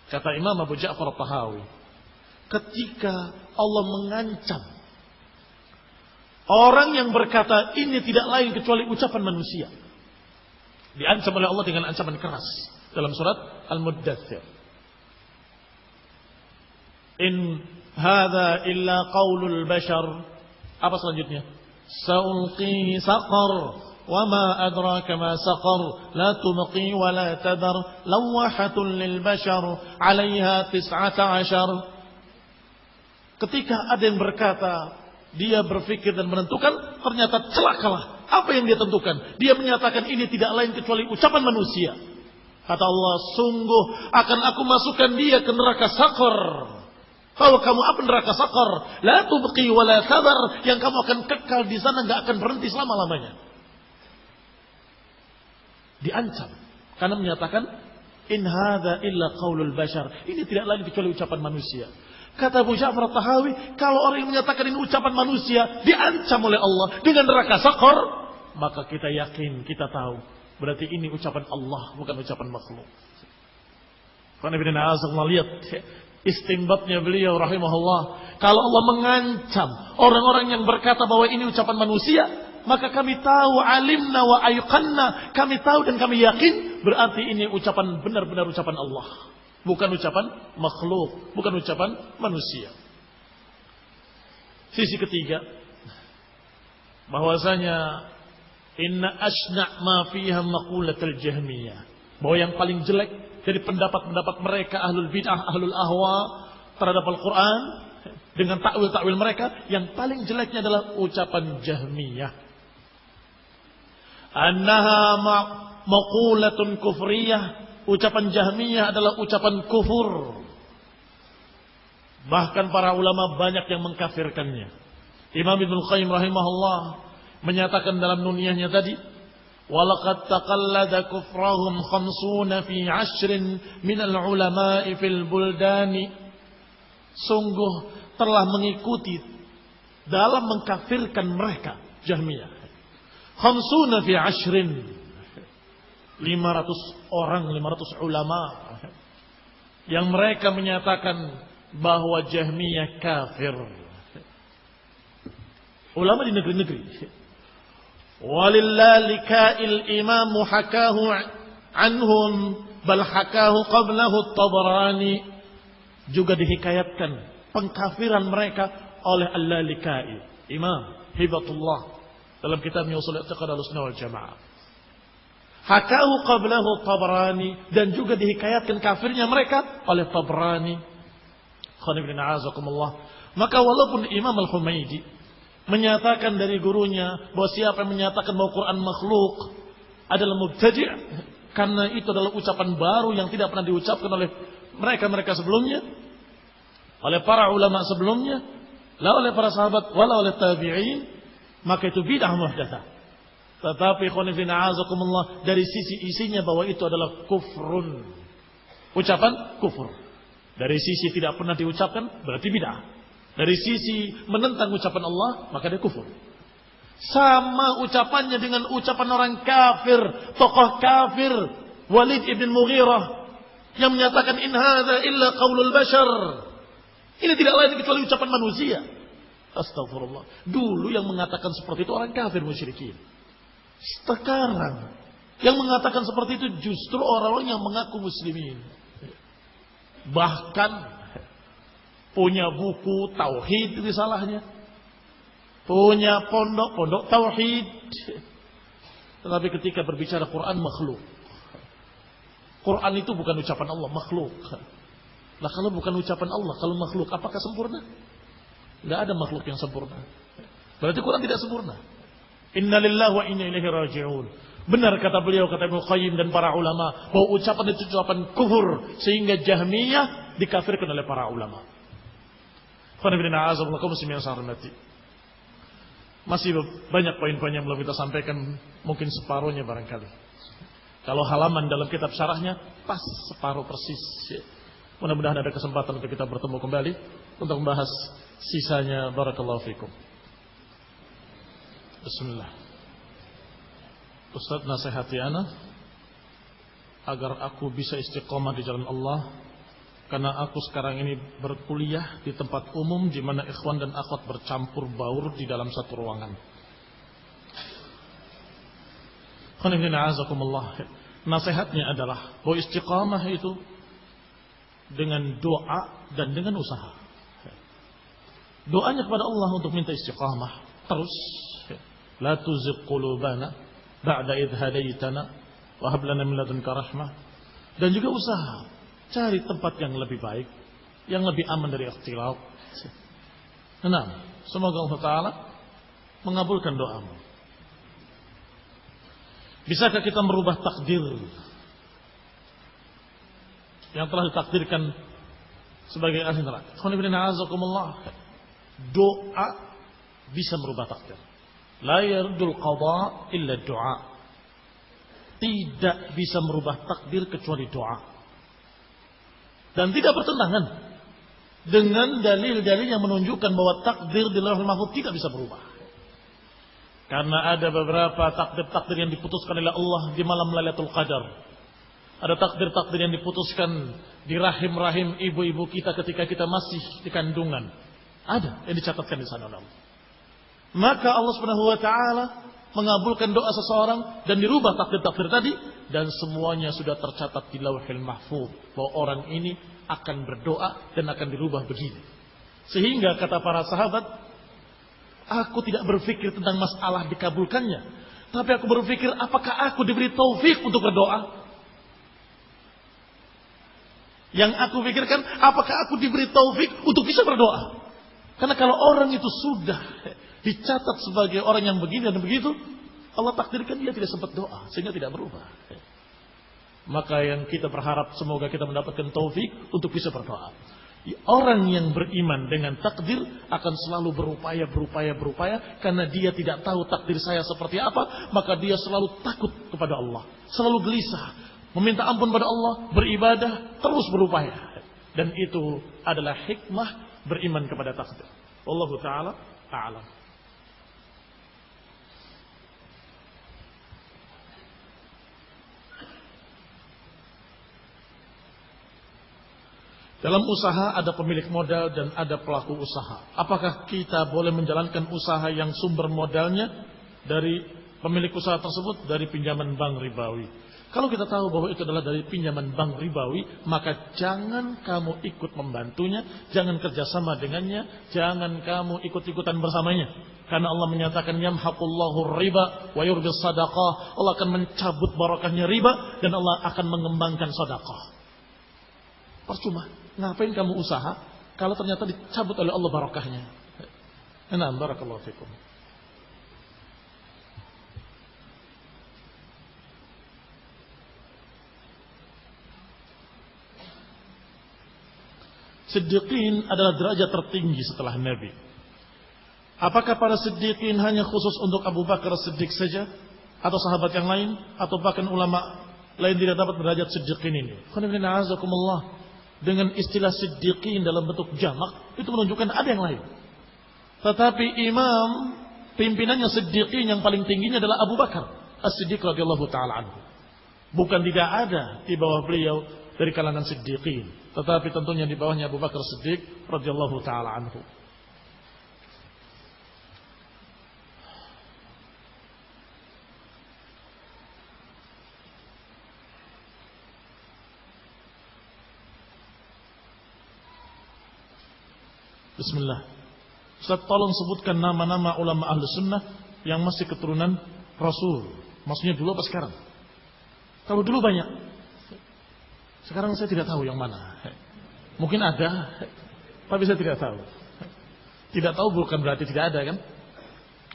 [SPEAKER 1] Kata Imam Abu Ja'far At-Tahawi, ketika Allah mengancam orang yang berkata ini tidak lain kecuali ucapan manusia, diancam oleh Allah dengan ancaman keras dalam surat Al-Muddathir. In hadza illa qaulul bashar. Apa selanjutnya? Sa'ulqihi saqar wa ma adraka ma saqar la tubqi wa la tadar lawahatun lil bashar 'alayha 19. Ketika ada yang berkata, dia berpikir dan menentukan, ternyata celakalah apa yang dia tentukan. Dia menyatakan ini tidak lain kecuali ucapan manusia. Kata Allah, sungguh akan aku masukkan dia ke neraka saqar. Kalau kamu apa neraka saqar, la tubqi wa la tadar, yang kamu akan kekal di sana, enggak akan berhenti selama-lamanya. Diancam karena menyatakan in hadza illa qaulul bashar, ini tidak lain kecuali ucapan manusia. Kata Abu Ja'far At-Tahawi, kalau orang yang menyatakan ini ucapan manusia diancam oleh Allah dengan neraka saqar, maka kita yakin, kita tahu berarti ini ucapan Allah, bukan ucapan makhluk. Karena Ibn Azam melihat istinbatnya beliau rahimahullah, kalau Allah mengancam orang-orang yang berkata bahwa ini ucapan manusia, maka kami tahu, alimna wa ayqanna, kami tahu dan kami yakin berarti ini ucapan benar-benar ucapan Allah, bukan ucapan makhluk, bukan ucapan manusia. Sisi ketiga bahwasanya inna asna' ma fiha maqulatul jahmiyah, bahwa yang paling jelek dari pendapat-pendapat mereka ahlul bid'ah, ahlul ahwa terhadap Al-Quran dengan takwil-takwil mereka, yang paling jeleknya adalah ucapan Jahmiyah. Annaha maqulatun kufriyah, ucapan Jahmiyah adalah ucapan kufur. Bahkan para ulama banyak yang mengkafirkannya. Imam Ibnu Qayyim rahimahullah menyatakan dalam nuniyahnya tadi, walaqad taqallada kufrahum 50 fi 10 min al-ulama'i fil buldani. Sungguh telah mengikuti dalam mengkafirkan mereka Jahmiyah 50 fi 10, 500 orang, 500 ulama yang mereka menyatakan bahwa Jahmiyah kafir. Ulama di negeri-negeri. Walillalikail imamu hakahu anhum bal hakahu qablahu at-Tabarani. Juga dihikayatkan pengkafiran mereka oleh Al-Lalikai, Imam Hibatullah, dalam kitabnya Ushul I'tiqad Ahlussunnah wal Jamaah. Hakahu qablahu at-Tabarani, dan juga dihikayatkan kafirnya mereka oleh Tabarani. Maka walaupun Imam Al-Humaidi menyatakan dari gurunya bahwa siapa yang menyatakan bahwa Quran makhluk adalah mubtadi', karena itu adalah ucapan baru yang tidak pernah diucapkan oleh mereka sebelumnya, oleh para ulama sebelumnya, la oleh para sahabat, wala oleh tabi'in, maka itu bid'ah muhdatsah. Tetapi khonifina azakumullah, dari sisi isinya bahwa itu adalah kufrun, ucapan kufur. Dari sisi tidak pernah diucapkan berarti bid'ah. Dari sisi menentang ucapan Allah, maka dia kufur. Sama ucapannya dengan ucapan orang kafir, tokoh kafir, Walid ibn Mughirah, yang menyatakan in hadza illa qaulul bashar. Ini tidak lain kecuali ucapan manusia. Astagfirullah. Dulu yang mengatakan seperti itu orang kafir musyrikin. Sekarang yang mengatakan seperti itu justru orang-orang yang mengaku muslimin. Bahkan punya buku tauhid risalahnya. Punya pondok tauhid. Tetapi ketika berbicara Quran makhluk. Quran itu bukan ucapan Allah, makhluk. Lah kalau bukan ucapan Allah, kalau makhluk, apakah sempurna? Tidak ada makhluk yang sempurna. Berarti Quran tidak sempurna. Inna lillahi wa inna ilaihi raji'un. Benar kata beliau, kata Ibnu Qayyim dan para ulama, bahwa ucapan itu ucapan kufur, sehingga Jahmiyah dikafirkan oleh para ulama. Masih banyak poin-poin yang belum kita sampaikan, mungkin separuhnya barangkali. Kalau halaman dalam kitab syarahnya pas separuh persis. Mudah-mudahan ada kesempatan untuk kita bertemu kembali untuk membahas sisanya. Barakallahu fikum. Bismillah. Ustaz, nasihati ana agar aku bisa istiqomah di jalan Allah, karena aku sekarang ini berkuliah di tempat umum di mana ikhwan dan akhwat bercampur baur di dalam satu ruangan. Nasihatnya adalah bahwa istiqamah itu dengan doa dan dengan usaha. Doanya kepada Allah untuk minta istiqamah terus. La tuzigh qulubana ba'da idh hadaitana wa hab lana min ladunka rahmah. Dan juga usaha cari tempat yang lebih baik, yang lebih aman dari ikhtilaf. Nah, semoga Allah Ta'ala mengabulkan doamu. Bisakah kita merubah takdir yang telah ditakdirkan sebagai ahli neraka? Doa bisa merubah takdir. La yardul qada illa doa. Tidak bisa merubah takdir kecuali doa. Dan tidak bertentangan dengan dalil-dalil yang menunjukkan bahwa takdir di Lauhul Mahfuz tidak bisa berubah. Karena ada beberapa takdir-takdir yang diputuskan oleh Allah di malam Lailatul Qadar. Ada takdir-takdir yang diputuskan di rahim-rahim ibu-ibu kita ketika kita masih di kandungan. Ada yang dicatatkan di sana. Maka Allah Subhanahu wa taala mengabulkan doa seseorang dan dirubah takdir-takdir tadi, dan semuanya sudah tercatat di Lauhul Mahfuz bahwa orang ini akan berdoa dan akan dirubah begini. Sehingga kata para sahabat, Aku tidak berpikir tentang masalah dikabulkannya, tapi aku berpikir apakah aku diberi taufik untuk berdoa. Yang aku pikirkan, apakah aku diberi taufik untuk bisa berdoa. Karena kalau orang itu sudah dicatat sebagai orang yang begini dan begitu, Allah takdirkan dia tidak sempat doa, sehingga tidak berubah. Maka yang kita berharap semoga kita mendapatkan taufik untuk bisa berdoa. Orang yang beriman dengan takdir akan selalu berupaya karena dia tidak tahu takdir saya seperti apa, maka dia selalu takut kepada Allah, selalu gelisah, meminta ampun pada Allah, beribadah, terus berupaya. Dan itu adalah hikmah beriman kepada takdir. Wallahu taala a'lam. Dalam usaha ada pemilik modal dan ada pelaku usaha. Apakah kita boleh menjalankan usaha yang sumber modalnya dari pemilik usaha tersebut dari pinjaman bank ribawi? Kalau kita tahu bahwa itu adalah dari pinjaman bank ribawi, maka jangan kamu ikut membantunya, jangan kerjasama dengannya, jangan kamu ikut-ikutan bersamanya. Karena Allah menyatakan yamhaqullahu riba wa yurbis sadaqah. Allah akan mencabut barakahnya riba dan Allah akan mengembangkan sedekah. Percuma, ngapain kamu usaha kalau ternyata dicabut oleh Allah barakahnya? Nah, barakallahu fikum. Siddiqin adalah derajat tertinggi setelah Nabi. Apakah para siddiqin hanya khusus untuk Abu Bakar Siddiq saja? Atau sahabat yang lain? Atau bahkan ulama lain tidak dapat derajat siddiqin ini? Dengan istilah siddiqin dalam bentuk jamak, itu menunjukkan ada yang lain. Tetapi imam, pimpinannya siddiqin yang paling tingginya adalah Abu Bakar As-Siddiq radhiyallahu ta'ala anhu. Bukan tidak ada di bawah beliau dari kalangan siddiqin, tetapi tentunya di bawahnya Abu Bakar Siddiq radhiyallahu taala anhu. Bismillah. Ustaz, tolong sebutkan nama-nama ulama ahlu sunnah yang masih keturunan Rasul. Maksudnya dulu apa sekarang? Kalau dulu banyak, sekarang saya tidak tahu yang mana. Mungkin ada, tapi saya tidak tahu. Tidak tahu bukan berarti tidak ada, kan?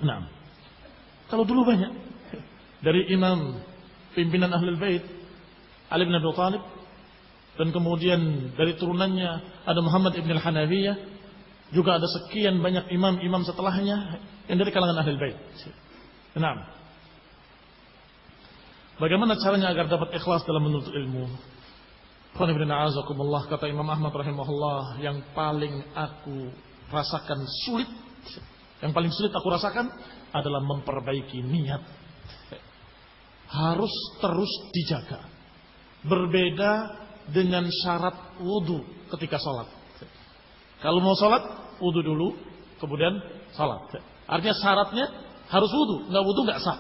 [SPEAKER 1] Nah, kalau dulu banyak. Dari imam pimpinan Ahlul Bait Ali bin Abi Thalib, dan kemudian dari turunannya ada Muhammad ibn al-Hanafiyah, juga ada sekian banyak imam-imam setelahnya yang dari kalangan Ahlul Bait. Nah, bagaimana caranya agar dapat ikhlas dalam menuntut ilmu? Kata Imam Ahmad rahimahullah, yang paling aku rasakan sulit, yang paling sulit aku rasakan adalah memperbaiki niat. Harus terus dijaga. Berbeda dengan syarat wudu ketika sholat. Kalau mau sholat, wudu dulu, kemudian sholat. Artinya syaratnya harus wudu, nggak wudu nggak sah.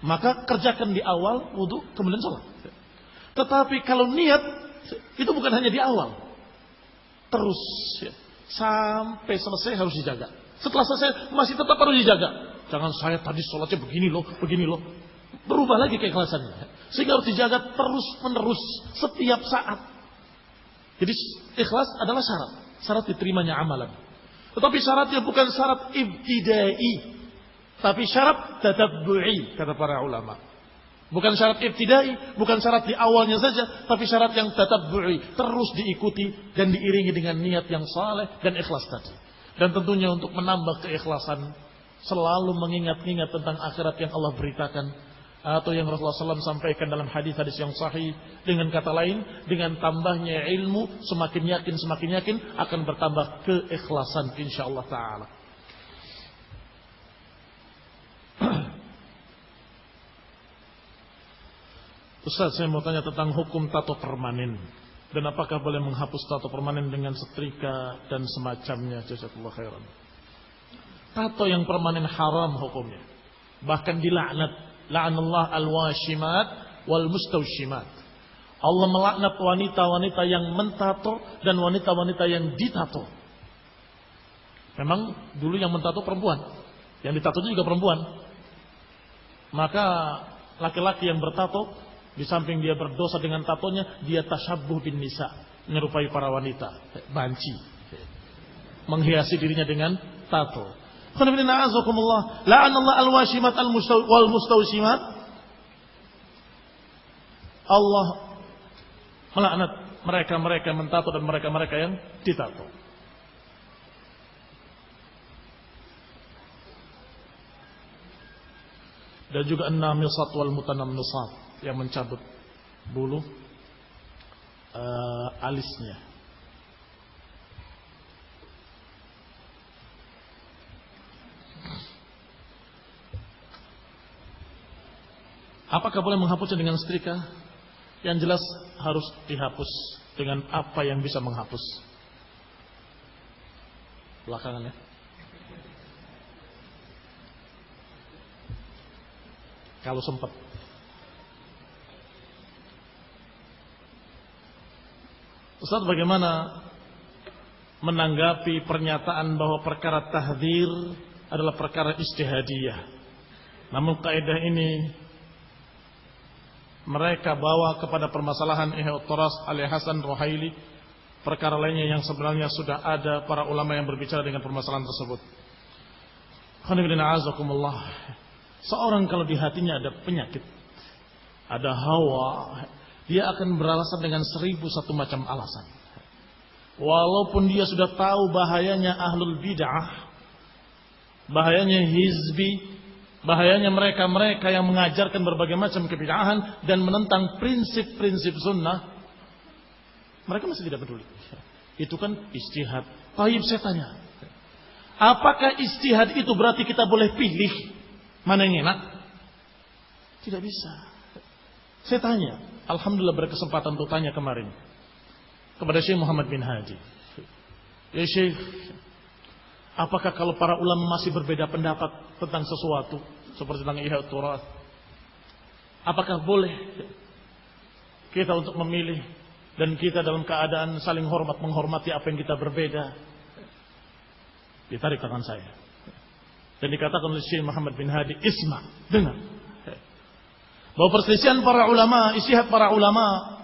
[SPEAKER 1] Maka kerjakan di awal wudu, kemudian sholat. Tetapi kalau niat, itu bukan hanya di awal. Terus, ya, sampai selesai harus dijaga. Setelah selesai, masih tetap harus dijaga. Jangan saya tadi sholatnya begini loh. Berubah lagi keikhlasannya. Sehingga harus dijaga terus menerus, setiap saat. Jadi ikhlas adalah syarat diterimanya amalan. Tetapi syaratnya bukan syarat ibtidai, tapi syarat tatabbu'i, kata para ulama. Bukan syarat ibtidai, bukan syarat di awalnya saja, tapi syarat yang tatabbu'i, terus diikuti dan diiringi dengan niat yang saleh dan ikhlas tadi. Dan tentunya untuk menambah keikhlasan, selalu mengingat-ingat tentang akhirat yang Allah beritakan, atau yang Rasulullah SAW sampaikan dalam hadis-hadis yang sahih. Dengan kata lain, dengan tambahnya ilmu, semakin yakin akan bertambah keikhlasan insyaallah ta'ala. Ustaz, saya mau tanya tentang hukum tato permanen, dan apakah boleh menghapus tato permanen dengan setrika dan semacamnya? Jazakallahu khairan. Tato yang permanen haram hukumnya, bahkan dilaknat. La'anallah al-washimat wal mustawshimat. Allah melaknat wanita-wanita yang mentato dan wanita-wanita yang ditato. Memang dulu yang mentato perempuan, yang ditato juga perempuan. Maka laki-laki yang bertato, di samping dia berdosa dengan tatonya, dia tasyabbuh bin nisa, menyerupai para wanita, banci, menghiasi dirinya dengan tato. La'anallahu al-washimat wal mustawshimat. Allah melaknat mereka-mereka yang mentato dan mereka-mereka yang ditato. Dan juga an-namisat wal mutanammisat, yang mencabut bulu alisnya. Apakah boleh menghapusnya dengan setrika? Yang jelas harus dihapus dengan apa yang bisa menghapus. Belakangan ya. Kalau sempat. Ustaz, bagaimana menanggapi pernyataan bahwa perkara tahdzir adalah perkara ijtihadiyah? Namun kaidah ini mereka bawa kepada permasalahan Ihya-ut-Taras Ali Hasan Ruhaili, perkara lainnya yang sebenarnya sudah ada para ulama yang berbicara dengan permasalahan tersebut. Seorang kalau di hatinya ada penyakit, ada hawa, dia akan beralasan dengan 1001 macam alasan. Walaupun dia sudah tahu bahayanya ahlul bid'ah, bahayanya hizbi, bahayanya mereka-mereka yang mengajarkan berbagai macam kebid'ahan dan menentang prinsip-prinsip sunnah, mereka masih tidak peduli. Itu kan ijtihad. Taib, saya tanya, apakah ijtihad itu berarti kita boleh pilih mana yang enak? Tidak bisa. Saya tanya, alhamdulillah berkesempatan untuk tanya kemarin kepada Syekh Muhammad bin Hadi. Ya Syekh, apakah kalau para ulama masih berbeda pendapat tentang sesuatu seperti tentang Ihya-ut-Taras, apakah boleh kita untuk memilih dan kita dalam keadaan saling hormat menghormati apa yang kita berbeda? Ditarik tangan saya dan dikatakan oleh Syekh Muhammad bin Hadi, isma, dengar, bahwa perselisihan para ulama, ijtihad para ulama,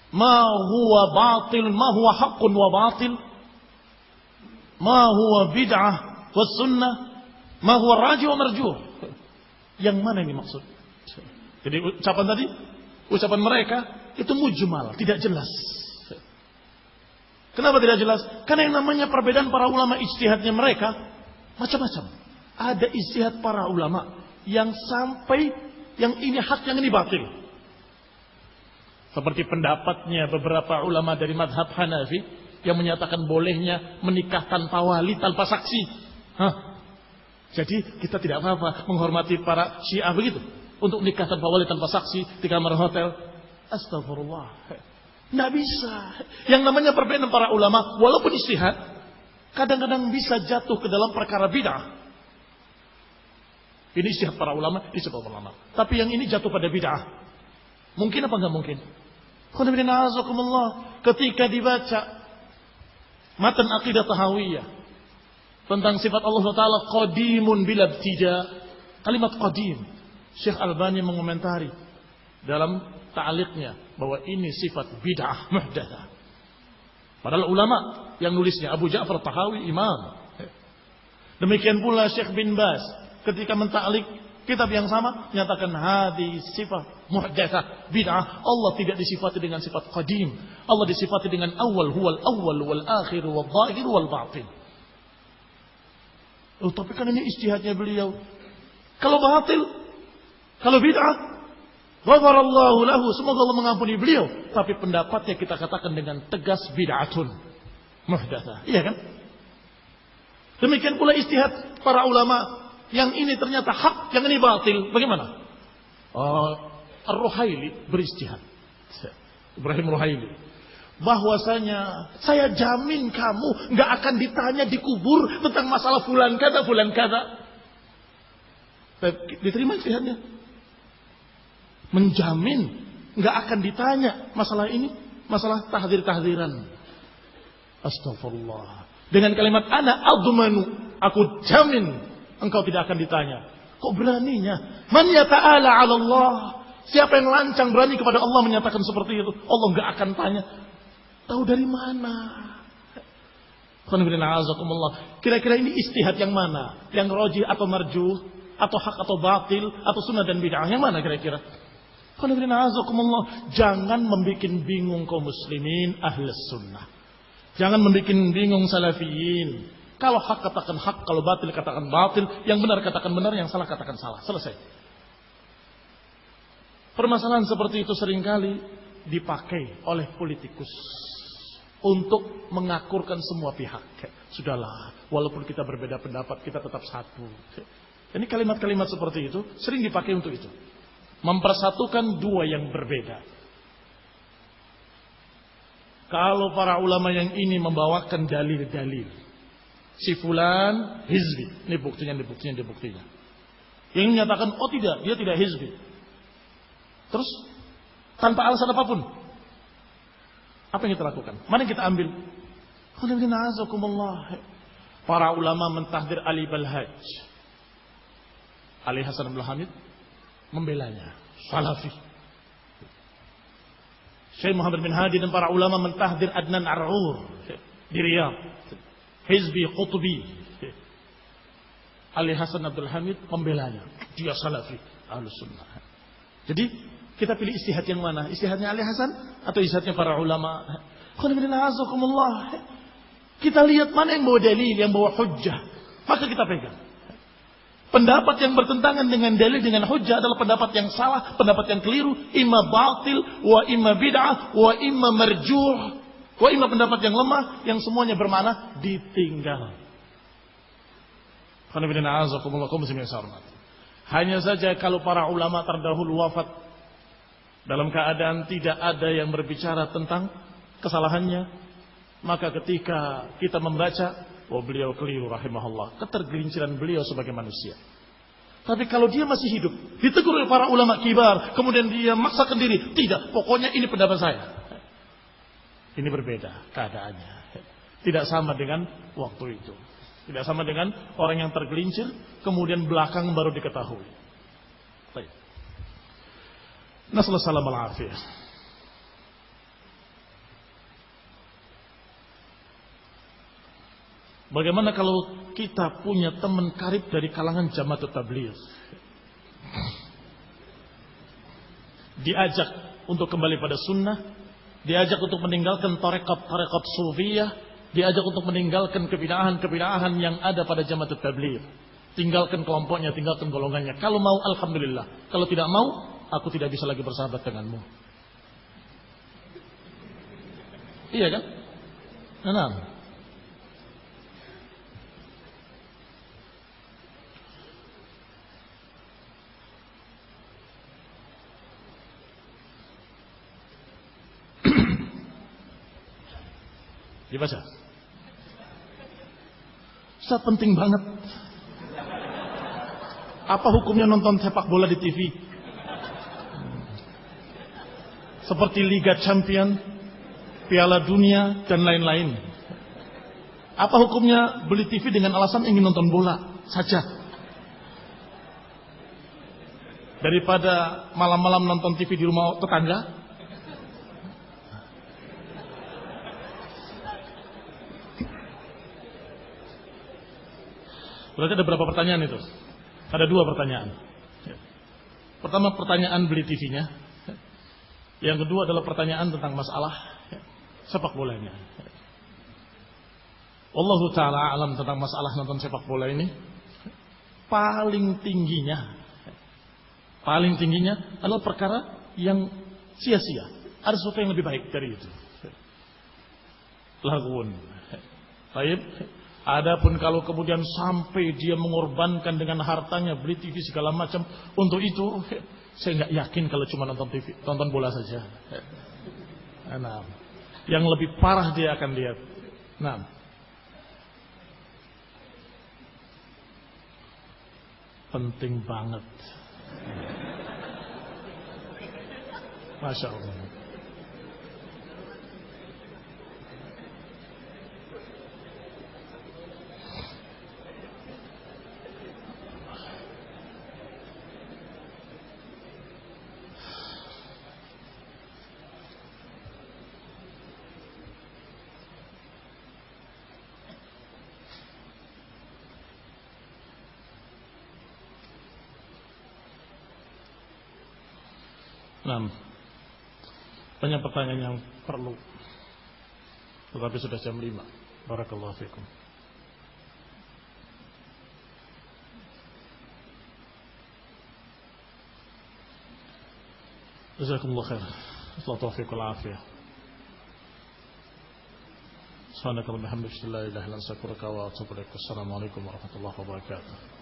[SPEAKER 1] ma huwa batil, ma huwa haqqun wa batil, ma huwa bid'ah wa sunnah, ma huwa rajih wa marjuh. Yang mana ini maksud? Jadi ucapan tadi, ucapan mereka itu mujmal, tidak jelas. Kenapa tidak jelas? Karena yang namanya perbedaan para ulama, ijtihadnya mereka macam-macam. Ada ijtihad para ulama yang sampai yang ini hak, yang ini batil. Seperti pendapatnya beberapa ulama dari madhab Hanafi yang menyatakan bolehnya menikah tanpa wali, tanpa saksi. Jadi kita tidak apa-apa menghormati para Syiah begitu, untuk nikah tanpa wali, tanpa saksi di kamar hotel. Astagfirullah. Tidak bisa. Yang namanya perbedaan para ulama, walaupun ijtihad, kadang-kadang bisa jatuh ke dalam perkara bid'ah. Ini ijtihad para ulama, ijtihad para ulama. Tapi yang ini jatuh pada bid'ah. Mungkin apa enggak mungkin? Ketika dibaca matan aqidah tahawiyah tentang sifat Allah Taala qadimun bila ibtida, kalimat qadim, Syekh Albani mengomentari dalam ta'liqnya bahwa ini sifat bid'ah muhdatsah. Padahal ulama yang nulisnya Abu Ja'far Tahawi imam. Demikian pula Syekh bin Baz ketika mentaklik kitab yang sama menyatakan hadis sifat muhdatsah, bid'ah. Allah tidak disifati dengan sifat qadim. Allah disifati dengan awal, huwal awal wal akhir wal zahir wal batin. Tapi kan ini ijtihadnya beliau. Kalau batil, kalau bid'ah, ghafarallahu lahu, semoga Allah mengampuni beliau. Tapi pendapatnya kita katakan dengan tegas bid'atun muhdatsah. Iya kan? Demikian pula ijtihad para ulama. Yang ini ternyata hak, yang ini batil. Bagaimana? Ar-Ruhaili berijtihad. Ibrahim Ruhaili. Bahwasanya saya jamin kamu nggak akan ditanya di kubur tentang masalah fulan kada, fulan kada. Diterima ijtihadnya. Menjamin nggak akan ditanya masalah ini, masalah tahdzir-tahdziran. Astagfirullah. Dengan kalimat ana admanu, aku jamin engkau tidak akan ditanya. Kok beraninya? Man yata'ala 'ala Allah. Siapa yang lancang berani kepada Allah menyatakan seperti itu? Allah enggak akan tanya. Tahu dari mana? Kira-kira ini istihad yang mana? Yang rajih atau marjuh? Atau hak atau batil? Atau sunnah dan bid'ah? Yang mana kira-kira? Jangan membuat bingung kaum muslimin ahlus sunnah. Jangan membuat bingung salafiyin. Kalau hak katakan hak, kalau batil katakan batil, yang benar katakan benar, yang salah katakan salah. Selesai. Permasalahan seperti itu seringkali dipakai oleh politikus untuk mengakurkan semua pihak. Sudahlah, walaupun kita berbeda pendapat, kita tetap satu. Ini kalimat-kalimat seperti itu sering dipakai untuk itu. Mempersatukan dua yang berbeda. Kalau para ulama yang ini membawakan dalil-dalil, si fulan hizbi, ini buktinya. Yang menyatakan, oh tidak, dia tidak hizbi. Terus, tanpa alasan apapun, apa yang kita lakukan? Mana yang kita ambil? Para ulama mentahdir Ali Balhaj, Ali Hasan Abdul Hamid, membelanya, salafi. Syekh Muhammad bin Hadi dan para ulama mentahdir Adnan Ar'ur di Riyadh, hizbi qutbi. Ali Hasan Abdul Hamid membelanya, dia salafi, ahlus sunnah. Jadi kita pilih istihad yang mana? Istihadnya Ali Hasan atau istihadnya para ulama? Kita lihat mana yang bawa dalil, yang bawa hujjah, maka kita pegang. Pendapat yang bertentangan dengan dalil, dengan hujjah adalah pendapat yang salah, pendapat yang keliru, imma batil, wa imma bid'ah, wa imma marjuh, wa imma pendapat yang lemah, yang semuanya bermakna ditinggal. Hanya saja kalau para ulama terdahulu wafat dalam keadaan tidak ada yang berbicara tentang kesalahannya, maka ketika kita membaca, oh beliau keliru rahimahullah, ketergelinciran beliau sebagai manusia. Tapi kalau dia masih hidup, ditegur oleh para ulama kibar, kemudian dia maksakan diri, tidak, pokoknya ini pendapat saya. Ini berbeda keadaannya. Tidak sama dengan waktu itu. Tidak sama dengan orang yang tergelincir, kemudian belakang baru diketahui. Baik. Nasallahu salam al-afiyah. Bagaimana kalau kita punya teman karib dari kalangan Jamaatut Tabligh? Diajak untuk kembali pada sunnah, diajak untuk meninggalkan tarekat sufiyah, diajak untuk meninggalkan kebid'ahan yang ada pada Jamaatut Tabligh. Tinggalkan kelompoknya, tinggalkan golongannya. Kalau mau, alhamdulillah. Kalau tidak mau, aku tidak bisa lagi bersahabat denganmu. Iya kan? Nah. Dibaca. Ustaz, penting banget. Apa hukumnya nonton sepak bola di TV? Seperti Liga Champion, Piala Dunia, dan lain-lain. Apa hukumnya beli TV dengan alasan ingin nonton bola saja? Daripada malam-malam nonton TV di rumah tetangga? Berarti ada berapa pertanyaan itu? Ada 2 pertanyaan. Pertama, pertanyaan beli TV-nya. Yang kedua adalah pertanyaan tentang masalah sepak bolanya. Wallahu ta'ala alam tentang masalah nonton sepak bola ini. Paling tingginya adalah perkara yang sia-sia. Ada sesuatu yang lebih baik dari itu. Lagun. Baik. Adapun kalau kemudian sampai dia mengorbankan dengan hartanya beli TV segala macam untuk itu, saya nggak yakin kalau cuma nonton TV, tonton bola saja. Nah, yang lebih parah dia akan lihat. Nah, penting banget. Masya Allah. Nah, banyak pertanyaan yang perlu, tetapi sudah jam 5. Barakallahu fikum. Jazakumullah khair. Assalamualaikum warahmatullahi wabarakatuh. Subhanakallahumma wa bihamdika, la ilaha illa anta, astaghfiruka wa atubu ilaik. Assalamualaikum warahmatullahi wabarakatuh.